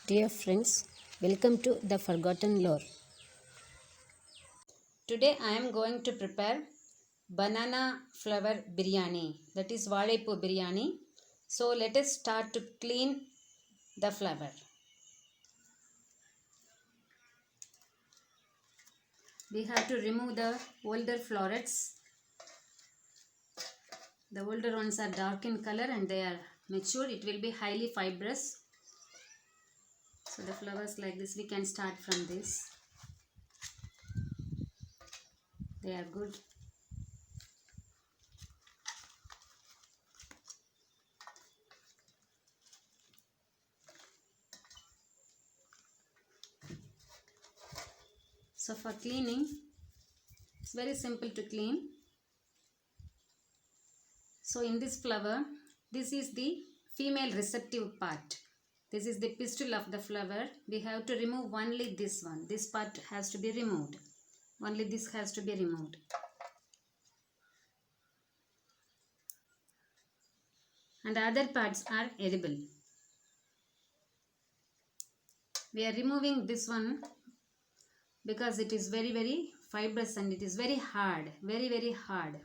Dear friends, welcome to The Forgotten Lore. Today I am going to prepare banana flower biryani, that is Vazhaippoo biryani. So let us start to clean the flower. We have to remove the older florets. The older ones are dark in color and they are mature. It will be highly fibrous. So the flowers like this, we can start from this. They are good. So for cleaning, it's very simple to clean. So in this flower, this is the female receptive part. This is the pistil of the flower. We have to remove only this one. This part has to be removed. Only this has to be removed. And the other parts are edible. We are removing this one because it is very fibrous and it is very hard. Very hard.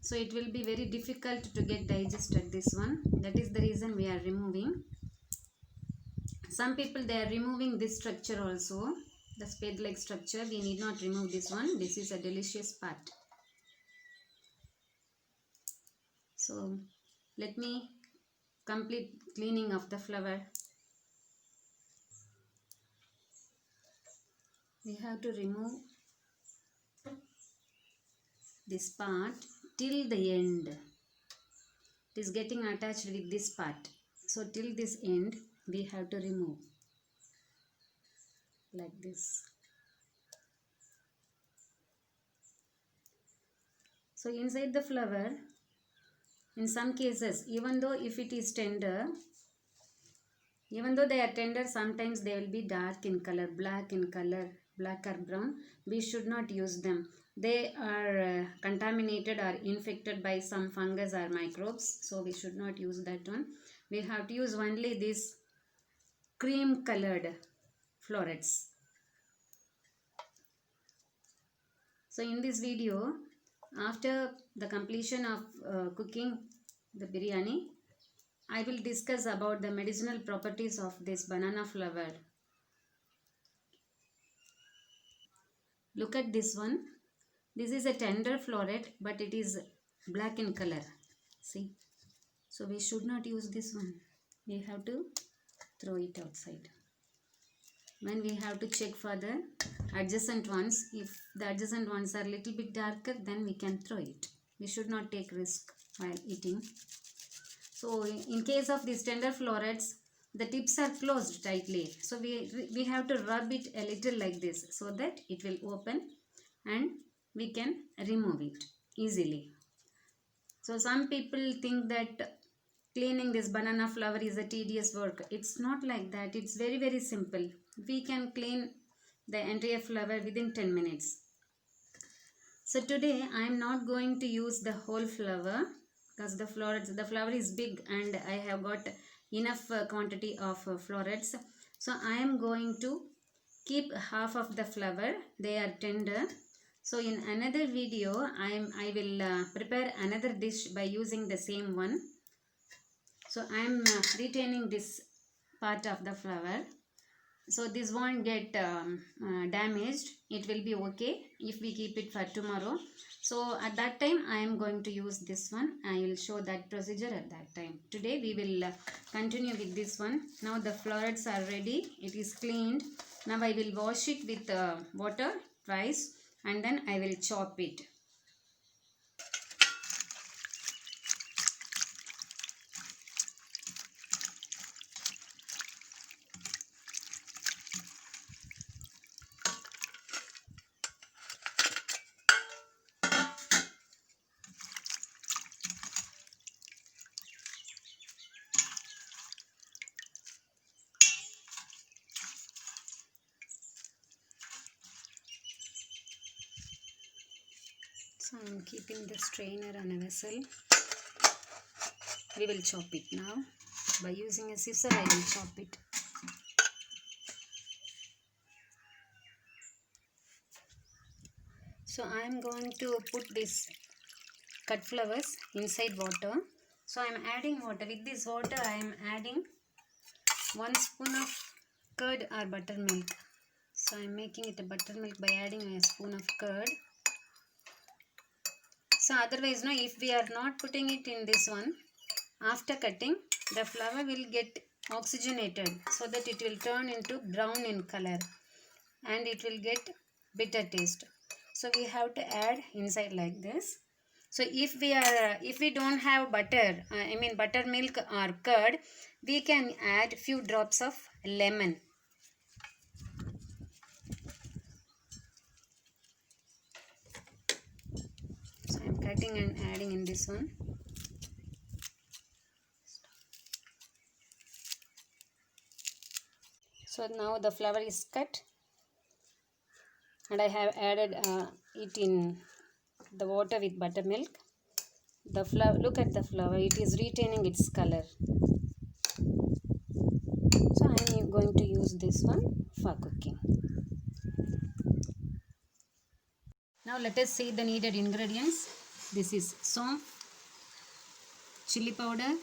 So it will be very difficult to get digested, this one. That is the reason we are removing. Some people, they are removing this structure also, the spade like structure. We need not remove this one. This is a delicious part. So let me complete cleaning of the flower. We have to remove this part till the end. It is getting attached with this part. So till this end we have to remove like this. So inside the flower, in some cases, even though if it is tender, even though they are tender, sometimes they will be dark in color, black in color, black or brown. We should not use them. They are contaminated or infected by some fungus or microbes. So we should not use that one. We have to use only these cream colored florets. So in this video, after the completion of cooking the biryani, I will discuss about the medicinal properties of this banana flower. Look at this one. This is a tender floret, but it is black in color. See? So we should not use this one. We have to throw it outside. When we have to check for the adjacent ones, if the adjacent ones are little bit darker, then we can throw it. We should not take risk while eating. So in case of these tender florets, the tips are closed tightly. So we have to rub it a little like this so that it will open and we can remove it easily. So some people think that cleaning this banana flower is a tedious work. It's not like that. It's very simple. We can clean the entire flower within 10 minutes. So today I am not going to use the whole flower because the flower is big and I have got enough quantity of florets. So I am going to keep half of the flower. They are tender. So in another video I will prepare another dish by using the same one. So I am retaining this part of the flower. So this won't get damaged. It will be okay if we keep it for tomorrow. So at that time I am going to use this one. I will show that procedure at that time. Today we will continue with this one. Now the florets are ready. It is cleaned. Now I will wash it with water twice and then I will chop it. So I am keeping the strainer on a vessel. we will chop it now. By using a scissor, I will chop it. So I am going to put this cut flowers inside water. So I am adding water. With this water, I am adding 1 spoon of curd or buttermilk. So I am making it a buttermilk by adding a spoon of curd. So otherwise, no, if we are not putting it in this one, after cutting, the flower will get oxygenated so that it will turn into brown in color and it will get bitter taste. So we have to add inside like this. So if we don't have butter, buttermilk or curd, we can add few drops of lemon. So I am cutting and adding in this one. So now the flower is cut and I have added it in the water with buttermilk. The flower, look at the flower, it is retaining its color. So I am going to use this one for cooking. Now let us see the needed ingredients. This is saunf, chili powder,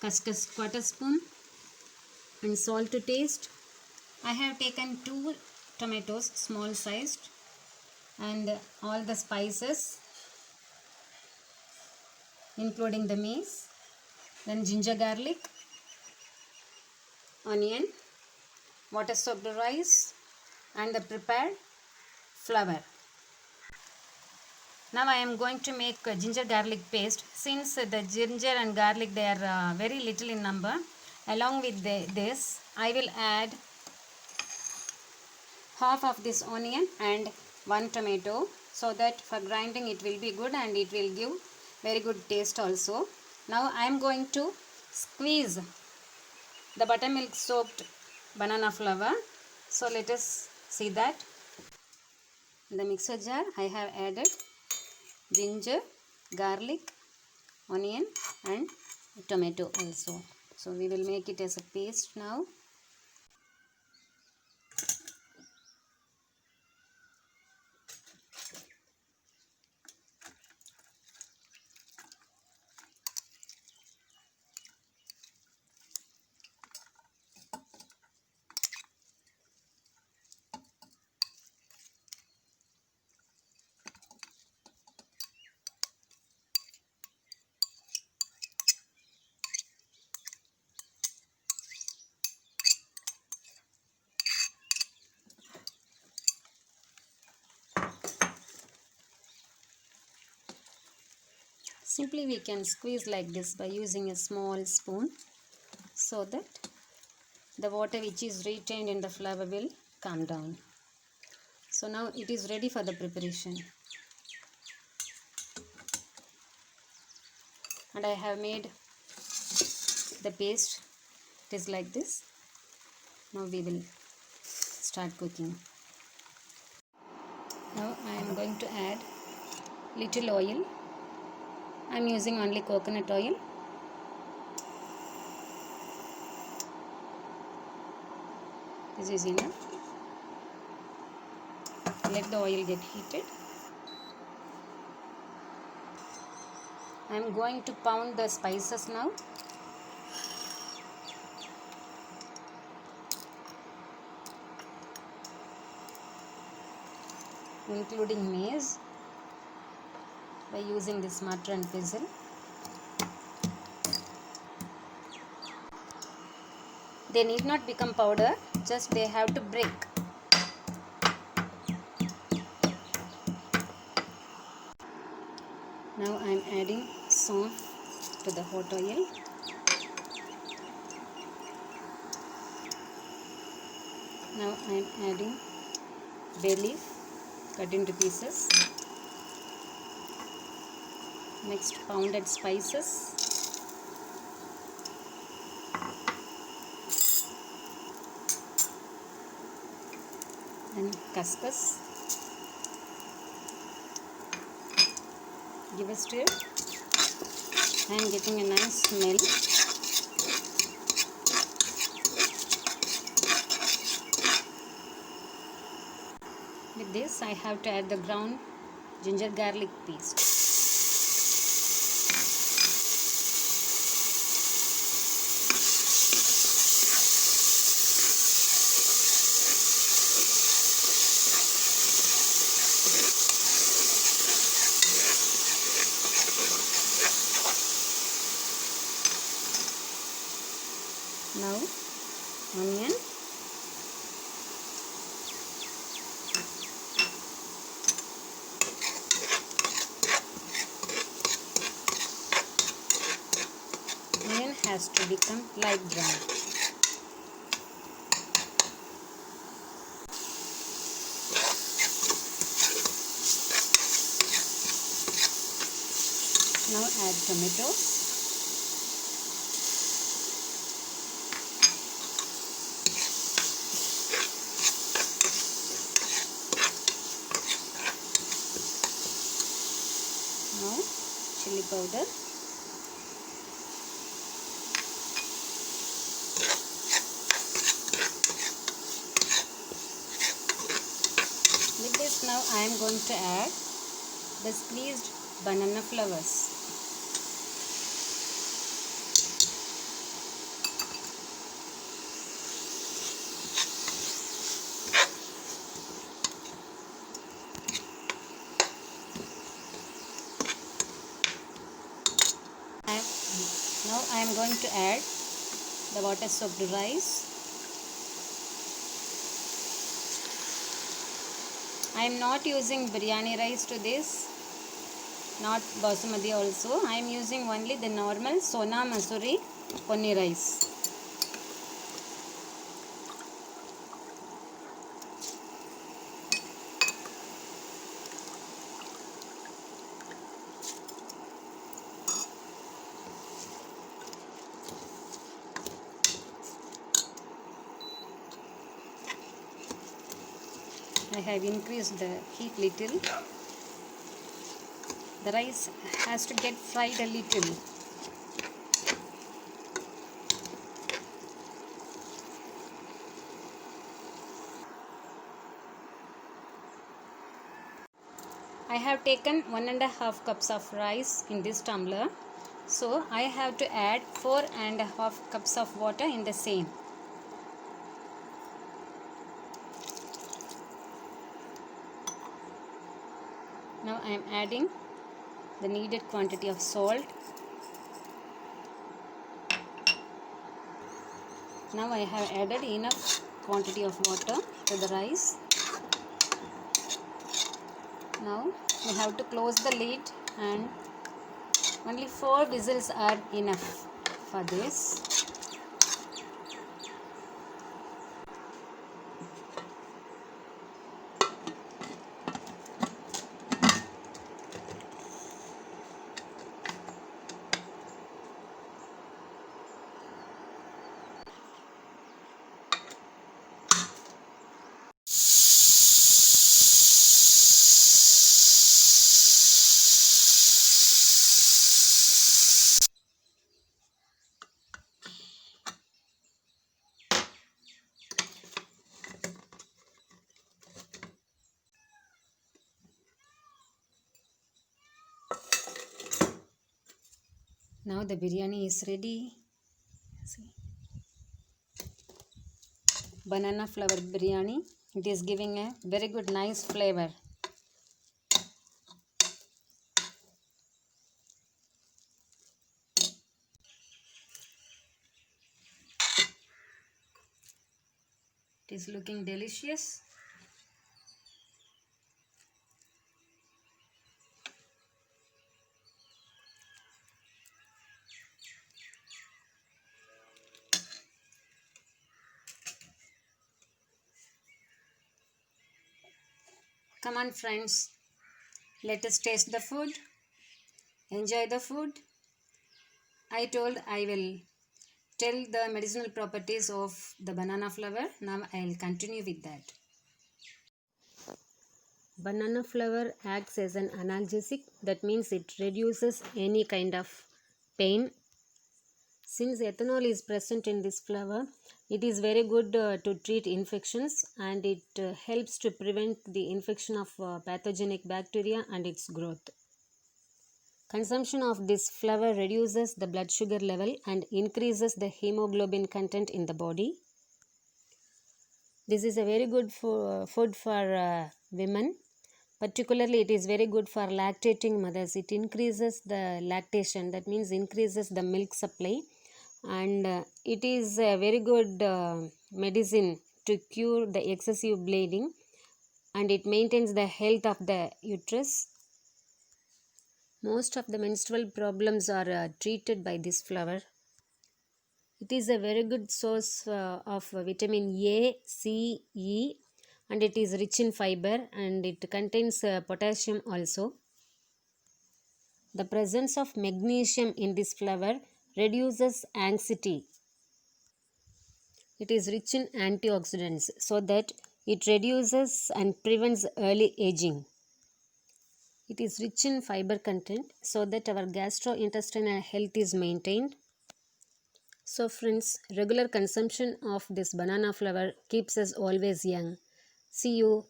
cuscus 1/4 spoon and salt to taste. I have taken 2 tomatoes, small sized, and all the spices including the mace, then ginger garlic, onion, water soaked rice and the prepared flour. Now I am going to make ginger garlic paste. Since the ginger and garlic, they are very little in number, along with this I will add half of this onion and 1 tomato, so that for grinding it will be good and it will give very good taste also. Now I am going to squeeze the buttermilk soaked banana flour. So let us see that. In the mixer jar I have added ginger, garlic, onion and tomato also. So we will make it as a paste now. Simply we can squeeze like this by using a small spoon, so that the water which is retained in the flour will come down. So now it is ready for the preparation. And I have made the paste. It is like this. Now we will start cooking. Now I am going to add little oil. I am using only coconut oil. This is enough. Let the oil get heated. I am going to pound the spices now. Including maize, by using this mortar and pestle. They need not become powder, just they have to break. Now I am adding saunf to the hot oil. Now I am adding bay leaf cut into pieces. Next, pounded spices. And cuscus. Give a stir. I am getting a nice smell. With this, I have to add the ground ginger garlic paste. Now, onion. Onion has to become light brown. Now add tomatoes. Now chili powder. With this, now I am going to add the squeezed banana flowers. Now I am going to add the water soaked rice. I am not using biryani rice to this, not basmati also. I am using only the normal Sona Masuri ponni rice. I have increased the heat little. The rice has to get fried a little. I have taken 1.5 cups of rice in this tumbler. So I have to add 4.5 cups of water in the same. Now I am adding the needed quantity of salt. Now I have added enough quantity of water to the rice. Now we have to close the lid, and only 4 whistles are enough for this. Now the biryani is ready. See. Banana flower biryani. It is giving a very good nice flavor. It is looking delicious. Come on friends, let us taste the food. Enjoy the food. I told I will tell the medicinal properties of the banana flower. Now I will continue with that. Banana flower acts as an analgesic. That means it reduces any kind of pain. Since ethanol is present in this flower, it is very good to treat infections, and it helps to prevent the infection of pathogenic bacteria and its growth. Consumption of this flower reduces the blood sugar level and increases the hemoglobin content in the body. This is a very good food for women. Particularly, it is very good for lactating mothers. It increases the lactation, that means increases the milk supply, and it is a very good medicine to cure the excessive bleeding, and it maintains the health of the uterus. Most of the menstrual problems are treated by this flower. It is a very good source of vitamin A, C, E, and it is rich in fiber, and it contains potassium also. The presence of magnesium in this flower reduces anxiety. It is rich in antioxidants so that it reduces and prevents early aging. It is rich in fiber content so that our gastrointestinal health is maintained. So friends, regular consumption of this banana flower keeps us always young. See you